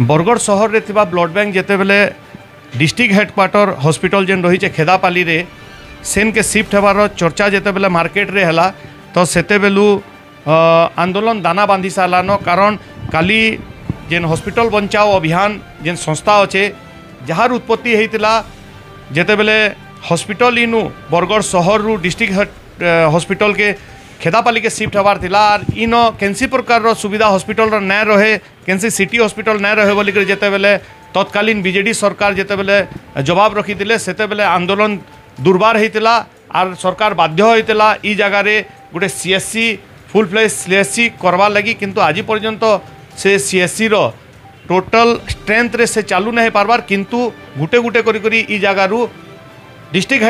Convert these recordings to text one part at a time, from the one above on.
बरगढ़ सहर रे थिबा ब्लड बैंक जेते बेले डिस्ट्रिक्ट हेडक्वार्टर हॉस्पिटल जेन रही खेदापाली रे सेन के शिफ्ट होबार चर्चा जेते बेले मार्केट रे हला तो सेते बेलू आंदोलन दाना बांधी सारान कारण काली जेन हॉस्पिटल बचाओ अभियान जेन संस्था अच्छे जार उत्पत्ति होता जेते बेले हॉस्पिटल इनु बरगढ़ सहर रु डिस्ट्रिक्ट हॉस्पिटल के खेदापाली के शिफ्ट होबार थिला आर इन केनसी प्रकार सुविधा हॉस्पिटल न रहे केनसी सिटी हॉस्पिटल न रहे बोलिक जेते बेले तत्कालीन बीजेडी सरकार जेते बेले जवाब रखी सेते बेले आंदोलन दुर्बार होता आर सरकार बाध्य होता ई जगार गोटे सीएससी फुल फ्लेज सीएससी करवा लगी किंतु आज पर्यंत से सीएससी रो टोटल स्ट्रेंथ रे से चालू नहीं पारबार किंतु गुटे गुटे करी ई जगारू डिस्ट्रिक्ट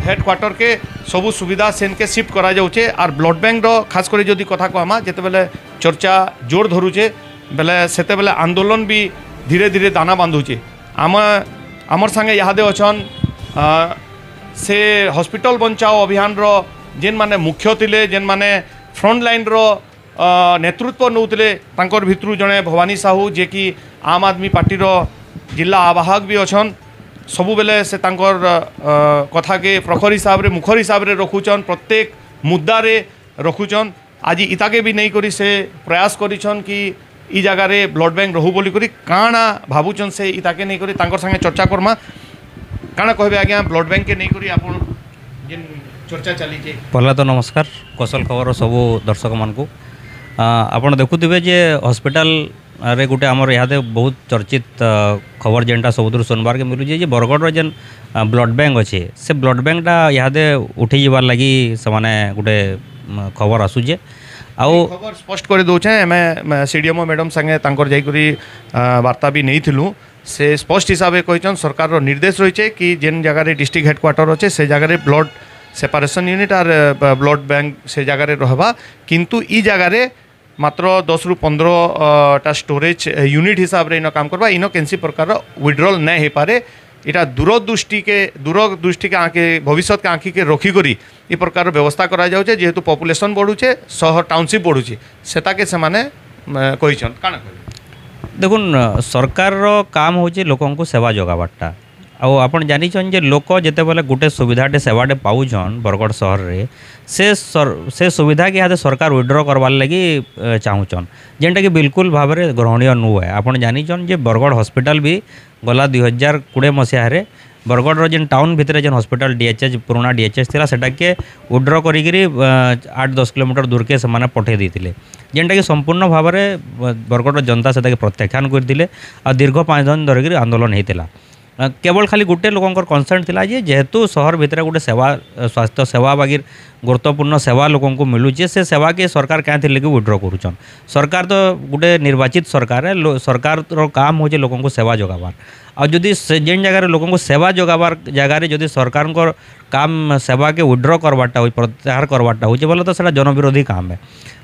हेडक्वार्टर के सबू सुविधा सेन के शिफ्ट करा जाउछे आर ब्लड बैंक रो खास करी जदि कथा कहमा जेते बेले चर्चा जोर धरुचे बेले सेते बेले आंदोलन भी धीरे धीरे दाना बांधुचे आमर संगे इहादे अछन से हॉस्पिटल बचाओ अभियान रो जेन माने मुख्य थिले जेन माने फ्रंट लाइन रो नेतृत्व नौतिले तांकर भितरु जने भवानी साहू जे कि आम आदमी पार्टी रो जिला आवाहक भी अछन सबु बेले से तांकर कथा के प्रखर हिसाब रे मुखर हिसाब रे रखुचन प्रत्येक मुद्दा रे रखुचन आज इताके भी नहीं करी से प्रयास करिछन कि ई जगह रे ब्लड बैंक रहू बोली करी काना भाबुचन से इताके नहीं करी तांकर संगे चर्चा करमा काना कहबे आज्ञा ब्लड बैंक के नहीं करी आपण जेन चर्चा चली जे पहला तो नमस्कार कौशल खबर सबू दर्शक मान को आपण देखुथिबे जे हॉस्पिटल रे गोटे आमर इहादे बहुत चर्चित खबर जेनटा सबुदूर सुनबार के मिलुचे जे बरगढ़ जेन ब्लड बैंक अच्छे से ब्लड बैंकटा इहादे उठे जाबार लगी से माने गोटे खबर आसुचे आउ खबर स्पष्ट कर दौचे मैं सीडीएमओ मैडम संगे तांकर जाइकरी वार्ता भी नहीं थिलु से स्पष्ट हिसाब से कहछन सरकार रो निर्देश रही कि जेन जगह रे डिस्ट्रिक्ट हेडक्वार्टर अच्छे से जगह रे ब्लड सेपारेशन यूनिट और ब्लड बैंक से जगह रे रहबा किंतु ई जगह रे मात्र 10 रु 15 टा स्टोरेज यूनिट हिसाब रे इन काम करबा इन केनसी प्रकार विड्रॉल न हो पारे इटा दूरदृष्टि के आँखे भविष्य के आँखि के रखी करी ई प्रकार व्यवस्था करा जाउचे जेहेतु पॉपुलेशन बढ़ुचे शहर टाउनशिप बढ़ुचे सेता के से माने कहिछन काना कहि देखुन सरकार रो काम होचे लोकन को सेवा जोगाबाटा आउ आपण जानिछन जे लोक जेते बेले गुटे सुविधाटे सेवाटे पाउछन बरगढ़ शहर रे से सुविधा के हाथे सरकार विड्रॉ करवार लगी चाहूचन जेनटा कि बिल्कुल भाव में ग्रहणीय नुहे आपण जानिछन जे बरगढ़ हॉस्पिटल भी गला 2020 मसीह रे बरगढ़ जेन टाउन भितर जेन हॉस्पिटल डीएचएच पुराना डीएचएच थिला सेटा के विड्रॉ करिकरी 8-10 किलोमीटर दूर के से पठे देथिले जेनटा कि संपूर्ण भाव में बरगढ़ जनता सेटा के प्रत्याख्यान करथिले आ दीर्घ 5 दिन धरिकरी आंदोलन हेतिला केवल खाली गोटे लोकंकर कनसर्न थिला जे जेहेतु शहर भितर गोटे सेवा स्वास्थ्य सेवा बागिर गुरुत्वपूर्ण सेवा लोकन को मिलूचे से सेवा के सरकार क्या थिले कि विड्रॉ करूछन सरकार तो गोटे निर्वाचित सरकार है सरकार रो काम हो जे लोकन को सेवा जोगाबार आ जदि जेन जगह लोकन को सेवा जोगाबार जगह जदि सरकार को काम सेवा के विड्रॉ करवाटा हो प्रत्याहार करवाटा हो बोले तो सेटा जनविरोधी काम है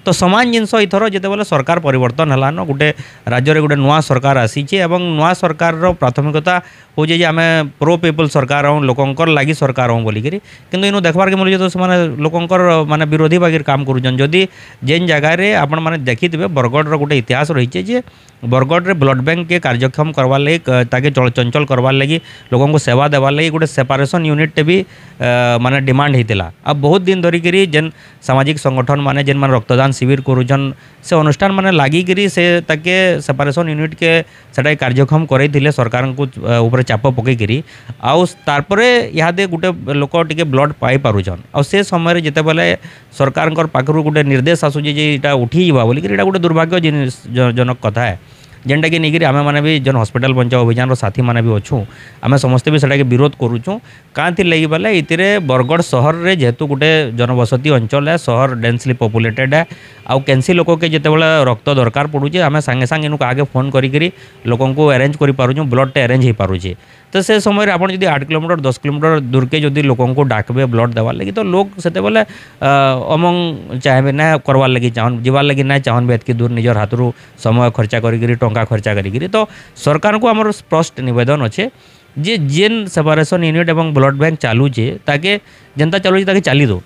तो समान जिनस इथर जिते बेले सरकार परिवर्तन है गोटे राज्य में गोटे नुआ सरकार आसीचे एवं नुआ सरकार प्राथमिकता हो जे आम प्रो पीपल सरकार हूँ लोकंकर लगी सरकार हूँ बोलिक किंतु इनु देखबार के मिलूँ तो से लोकंकर माने विरोधी बागिर काम करुछन जदि जेन जगह रे आपण माने देखिथिबे बरगढ़ रो गोटे इतिहास रही जे बरगढ़ रे ब्लड बैंक के कार्यक्षम करवार लगी ताके चंचल करवार लगी लोगों को सेवा देवार लगी गोटे सेपारेशन यूनिट भी माने डिमांड होता अब बहुत दिन धरिकी जेन सामाजिक संगठन माने जेन माने रक्तदान शिविर करुछन से अनुष्ठान माने लागिकी से ताके सेपारेशन यूनिट के सेटा कार्यक्षम करैथिले सरकार को ऊपर चाप पकईकरी आउ तारपरे इहादे गोटे लोक टिके ब्लड पाई पारुछन आ से समय जेते बेले सरकार पाखरु गोटे निर्देश आसुचे जे इटा उठी जावा बोलिक इटा गोटे दुर्भाग्यजनक कथा है जेनटा कि नहीं आम मैंने भी जन हॉस्पिटल बचाओ अभियान साथी मैंने भी अच्छू आम समस्ते भी सेटा के विरोध करुचु क्या लगी बोले इतने बरगढ़ शहर रे जेहेतु गोटे जनबसती अंचल है शहर डेंसली पॉपुलेटेड है आउ कैंसी लोक के जिते बड़े रक्त दरकार पड़ुचे आम सांगे सांगे इनू आगे फोन करी लोकों को अरेंज कर पारुँ ब्लड अरेंज हो पारुचे तो से समय आप 8 किलोमीटर 10 किलोमीटर दूर के जदि लोकों को डाकबे ब्लड देवार लगी तो लोग से बोले अमंग चाहे ना करवार लगी चाहन जीवार लगी ना चाहन भी एतकी दूर निजर हाथरू समय खर्चा करी टंका खर्चा करी तो सरकार को आमर स्पष्ट निवेदन अच्छे जे जेन सेपारेशन यूनिट एवं ब्लड बैंक चालूचे ताके जनता चालूचे ताके चाली दो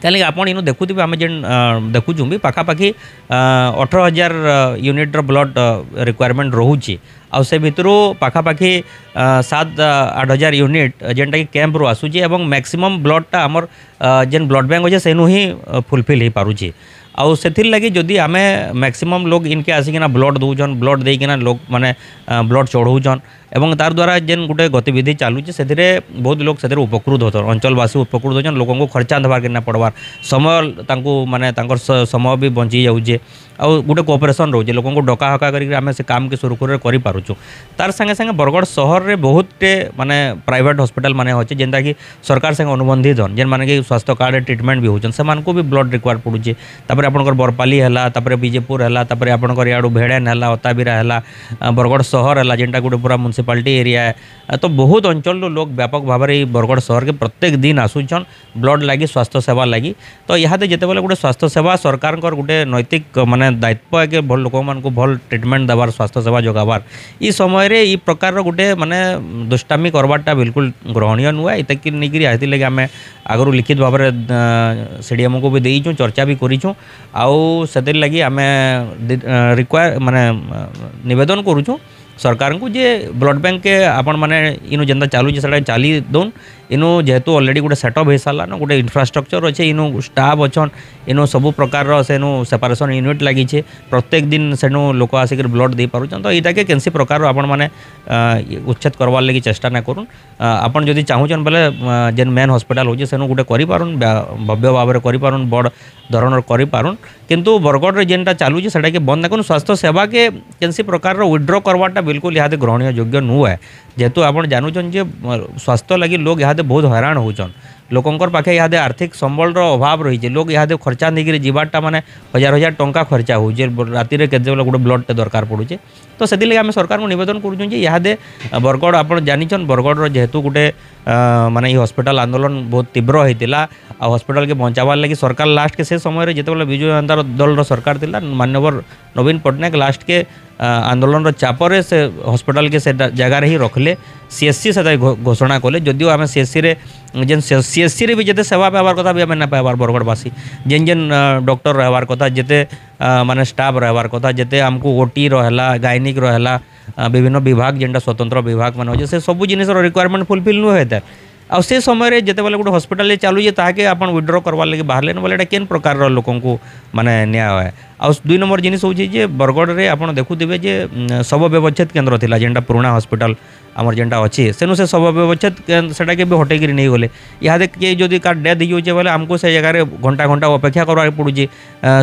तेल आपड़ इन देखुवे आम जेन देखुचु भी पाखापाखि 18,000 यूनिट्र ब्लड रिक्वायरमेंट रोचे आउ से भितर पाखापाखि 7-8,000 यूनिट जेनटा कि कैंप रू आसूची और मैक्सिमम ब्लडटा आमर जेन ब्लड बैंक अच्छे सेनु ही फुलफिल हो पारुची आउ से लगी जदि आमे मैक्सिमम लोग इनके आसिकिना ब्लड दौन ब्लड देकिना लोग माने ब्लड चढ़ौन एवं तार द्वारा जेन गोटे गतिविधि चलुचे से बहुत लोग से उपकृत होते अंचलवासी उपकृत होचन लोक को खर्चा देवार के ना पड़वार समय माने समय भी बंची जाऊे आउ गोटे कोऑपरेशन रोचे लोक को डका हका करके से काम के सुरखुर करूँ तार संगे संगे बरगढ़ सहर में बहुत माने प्राइवेट हॉस्पिटल माने अच्छे जेनता कि सरकार संगे अनुबंधित हन जेन माने कि स्वास्थ्य कार्ड ट्रिटमेंट भी होचन से भी ब्लड रिक्वायर पड़ुचे तापर आपनकर बरपाली है तापर बीजेपुर है तापर आपनकर याडू भेड़ेन है अताबिरा है बरगढ़ सहर है जेनटा गोटे पूरा म्युनिसिपालिटी एरिया है तो बहुत अंचल लोग व्यापक भाव में बरगढ़ सहर के प्रत्येक दिन आसुचन ब्लड लगी स्वास्थ्य सेवा लगी तो यहाँ जिते बेले गोटे स्वास्थ्य सेवा सरकार गोटे नैतिक माने दायित्व है कि भल लोक मानक भल ट्रिटमेंट देवार स्वास्थ्य सेवा जोगाबार ई समय रे ई प्रकार गोटे माने दुष्टामी करवाटा बिल्कुल ग्रहणीय नुआ इतकी नहीं आती लगे आम आगु लिखित भाव में सीडीएम को भी देचुँ चर्चा भी करूँ आउ से लगी आम रिक्वायर माने निवेदन करूँ सरकार को जे ब्लड बैंक के आपण माने इनु जेंता चालू से चली दौन इनु जेहेतु ऑलरेडी गोटे सेटअप हो सारा ना गोटे इंफ्रास्ट्रक्चर अच्छे इनु स्टाफ अच्छन इनु सबू प्रकार सेनु सेपारेशन यूनिट लगी प्रत्येक दिन सेनु लोक आसिक ब्लड दे पारुछन तो यहाँ के कैंसी प्रकार आपण माने उच्छेद करवार लगी चेष्टा ना करूँ आपन जदि चाहूचन बोले जेन मेन हॉस्पिटल हो सेनु गोटे करिपारुन भव्य भाव में करिपारुन बड़ धरणर करिपारुन किंतु बरगढ़ जेनटा चालू सेटा के बंद ना करूँ स्वास्थ्य सेवा के कैंसी प्रकार विड्रॉ करवाटा बिल्कुल यहाँ ग्रहणीय योग्य नुए जेहेतु आप जानून जे स्वास्थ्य लगी लोग यहाँ बहुत हैरान होचन लोकंर पाखे यहाँ आर्थिक संबल अभाव रही लोग यहाँ खर्चा नहीं जीवाटा माने हजार हजार टंका खर्चा हो राति के गोटे ब्लड दरकार पड़ुचे तो से आम सरकार को निवेदन करूँ यहाँ बरगढ़ आप जानीचन बरगढ़ जेहेतु गोटे माने हॉस्पिटल आंदोलन बहुत तीव्र होता आ हॉस्पिटल के बचावार लगी सरकार लास्ट के से समय जिते बिजु जनता दल सरकार थिला माननीय नवीन पट्टनायक लास्ट के आंदोलन चापर से हॉस्पिटल के से जगार ही रखले सीएससी से घोषणा कले जदिव आम सीएससी रे जेन सीएससी रे भी जिते सेवा पाइबार कथा भी आम ना पाइबार बरगढ़वासी जेन जेन डॉक्टर रहबार कथा जिते माने स्टाफ रहबार कथा जिते आमको ओटी रहा गायनिक रहा विभिन्न विभाग जेनटा स्वतंत्र विभाग मान अच्छे से सब जिन रिक्वायरमेंट फुलफिल नुहे होता आ से समय जिते बेले गोटे हॉस्पिटल चलुचे ताके आपन विड्रॉ करवार लगे बाहर बोले एटा केन प्रकार लोक माने न्याय है आ 2 नंबर जिनिस होची जे बरगढ़ रे आपन देखुथिबे जे शव व्यवच्छेद केन्द्र थिला जेनटा पुराना हॉस्पिटल आमर जेनटा अच्छे सेनु से शव व्यवच्छेद सेटा के भी हटेक नहीं गले यहाँ किए जदि कार डेथ हो बोले आमको से जगह घंटा घंटा अपेक्षा करवाक पड़ुचे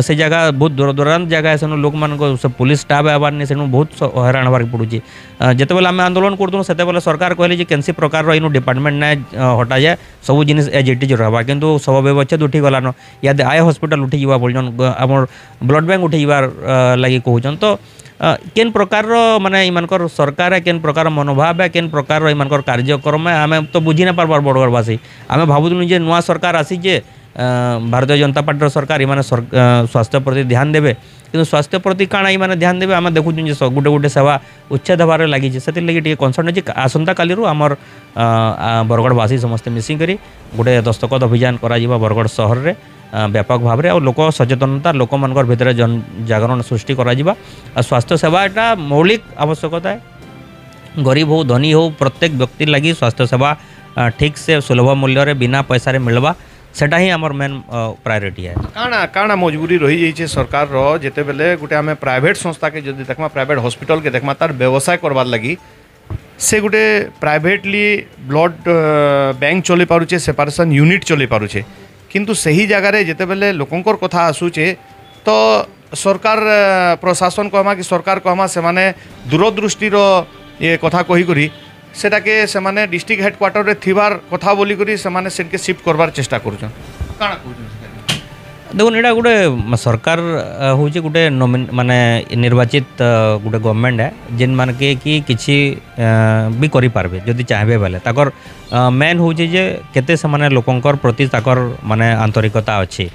से जगह बहुत दूर दूरांत जगह सेनु लोक मान पुलिस स्टाफ आबार नहीं सेनु बहुत हैरान हबार पड़ुचे जिते बेले आम आंदोलन करूँ से सरकार कहले कैंसी प्रकार इन डिपार्टमेंट ना हटा जाए सब जिनिस एज इट इज रहा किंतु शव व्यवच्छेद उठी गलान इहादे आय हॉस्पिटल उठी जा बोलछन आमर ब्लड बैंक उठी जाबार लगी कहूचन तो केन प्रकार माने इमानकर सरकार केन प्रकार मनोभाव है केन प्रकार इमानकर कार्यक्रम है आम तो बुझी ना पार्बार बरगढ़वासी आम भावुलु जे नुआ सरकार आसी जे भारतीय जनता पार्टी सरकार इमाने स्वास्थ्य प्रति ध्यान देवे कि स्वास्थ्य प्रति काଣା इमाने ध्यान देवे आम देखुँ गोटे गोटे सेवा उच्छेद हबार लगी से लगी कनसर्न अच्छे आसंता काली आमर बरगढ़वासी समस्ते मिसिक गोटे दस्तखत अभियान करा बरगढ़ सहर में व्यापक भाव में लोक सचेतनता लोक मानकर भितर जन जागरण सृष्टि करा स्वास्थ्य सेवा एटा मौलिक आवश्यकता है गरीब हो धनी हो प्रत्येक व्यक्ति लगी स्वास्थ्य सेवा ठीक से सुलभ मूल्य रे बिना पैसा रे मिलवा सेटा ही आमर मेन प्रायोरिटी है काଣା काଣା मजबूरी रही जाइए सरकार रो जेते बेले गोटे आम प्राइवेट संस्था के जदि देखमा प्राइवेट हॉस्पिटल के देखमा तार व्यवसाय करवार लगी से गोटे प्राइवेटली ब्लड बैंक चली पारुचे सेपारेशन यूनिट चली पारुचे किंतु सही जगार जिते बेले लोकंकर कथा आसूचे तो सरकार प्रशासन कहमा कि सरकार कहमा से माने दूरदृष्टिर ये कथा कही करी सेटा के से माने डिस्ट्रिक्ट हेडक्वार्टर रे थिबार कथा बोली करी से माने सेनके शिफ्ट करबार चेष्टा करूछन काଣା कहूछन देखो एटा गोटे सरकार होचे गोटे माने निर्वाचित गोटे गवर्नमेंट है जेन मान के कि किछि भी करि पारबे जदि चाहबे बेले ताकर मेन होचे जे केते से माने लोकंकर प्रति ताकर माने आंतरिकता अछि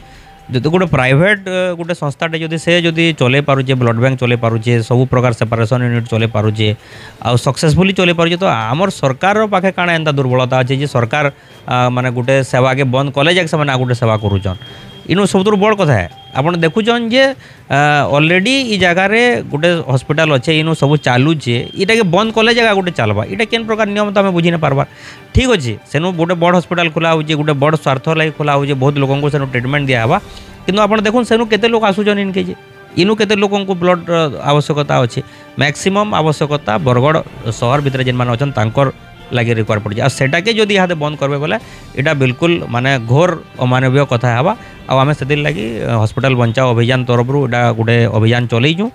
जो गोटे प्राइवेट गोटे संस्थाटे जदि से जदि चले पारुचे ब्लड बैंक चले पारुचे सब प्रकार सेपरेशन यूनिट चले पारुचे आ सक्सेसफुली चले पारुचे तो आमर सरकार पाखे काଣା एंता दुर्बलता अच्छे जे सरकार माने गोटे सेवा के बंद कले जाके से गोटे सेवा करूचन इनु सब बड़ कथा है आपन देखुचन जे ऑलरेडी ई जगह गोटे हॉस्पिटल अच्छे इनु सब चालुचे इटा के बंद कले जगह गोटे चलवा इटा केन प्रकार नियम तो आम बुझी ना पार्बार ठीक अच्छे सेनु गोटे बड़ हॉस्पिटल खोला होचे गोटे बड़ स्वार्थ लगी खोला होचे बहुत लोगों को सेनु ट्रिटमेंट दिया किंतु आपन देखुन सेनु केते लोग आसुचन इनके जे इनु केते लोगों को ब्लड आवश्यकता अच्छे मैक्सिमम आवश्यकता बरगढ़ सहर भितर जेन माने अछन तांकर लगे रिक्वायर पड़ जाए सेटाके जदि यहाँ बंद करबे बोले इटा बिल्कुल माने घोर अमानवीय कथा हवा आम से लगी हॉस्पिटल बचाओ अभियान तरफ इटा गोटे अभियान चलईचु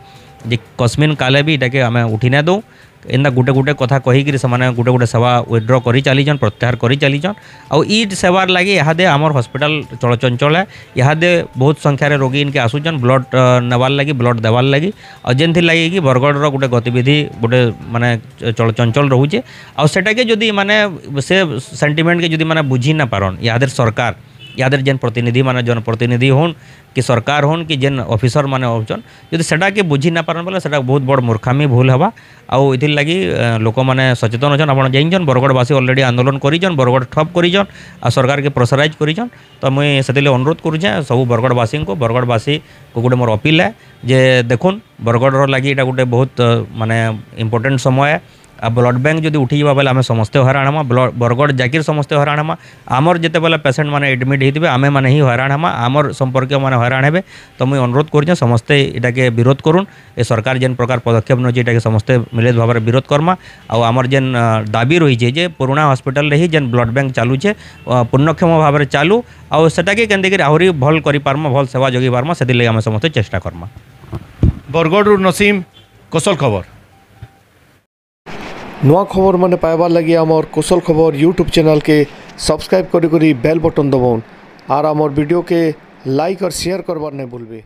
जे कस्मिन काले भी इटाके आम उठी ना दो एंता गोटे गोटे कथा कहीकि से गोटे गोटे सेवा विड्र कर चलीचन प्रत्याहार कर चलीचन आउ ई सेवार लगे इहादे आमर हॉस्पिटल चलचंचल है इहादे बहुत संख्यार रोगी इनके आसुचन ब्लड नेवार लगी ब्लड देवार लगी और जेनथि लगे कि बरगढ़ गोटे गतिविधि गोटे माने चलचंचल रोचे आउ सेटाके जदि माने से सेंटिमेंट के जदि माने बुझी ना पारन इहादे सरकार इहादे जेन प्रतिनिधि माने जनप्रतिनिधि होन कि सरकार होन कि जेन ऑफिसर माने होचन जदि सेटा के बुझी ना पारन बोले सेटा बहुत बड़ मूर्खामी भूल हवा आउ इथिर लगी लोक मैंने सचेतन अच्छन आपन जाइन बरगढ़वासी ऑलरेडी आंदोलन करिजन बरगढ़ ठप करिजन आ सरकार के प्रेसराइज करिजन तो मुई से अनुरोध करुचे सब बरगढ़वासी को बरगढ़वासी को गोटे मोर अपील है जे देखुन बरगढ़ लगी इटा गोटे बहुत माने इम्पोर्टेंट समय है आ ब्लड बैंक जब उठी जावा बेले आम समस्ते हराण हमा बरगढ़ जाकिर समस्ते हराण हमा आमर जिते बेले पेसेंट माने एडमिट होते आमे माने ही हराण हमा आमर संपर्क माने हराण हेबे तो मुई अनुरोध करुचे समस्ते इटाके विरोध करुन ए सरकार जेन प्रकार पदक्षेप नौचे इटाके समस्ते मिलित भाव में विरोध करमा आ आमर जेन दाबी रही है जे पुराना हॉस्पिटल रे ही जेन ब्लड बैंक चालुचे पूर्णक्षम भाव में चालू आ सेटाके केंदे आहरी भल करि पारमा भल सेवा जोगी पारमा से लगे आम समस्ते चेष्टा करमा। बरगढ़ नसीम कोसल खबर नुआ खबर माने पाइबार लगी आमर कोसल खबर यूट्यूब चैनल के सब्सक्राइब करी बेल बटन दबाउन और आमर वीडियो के लाइक और शेयर करबार नहीं भूलबे।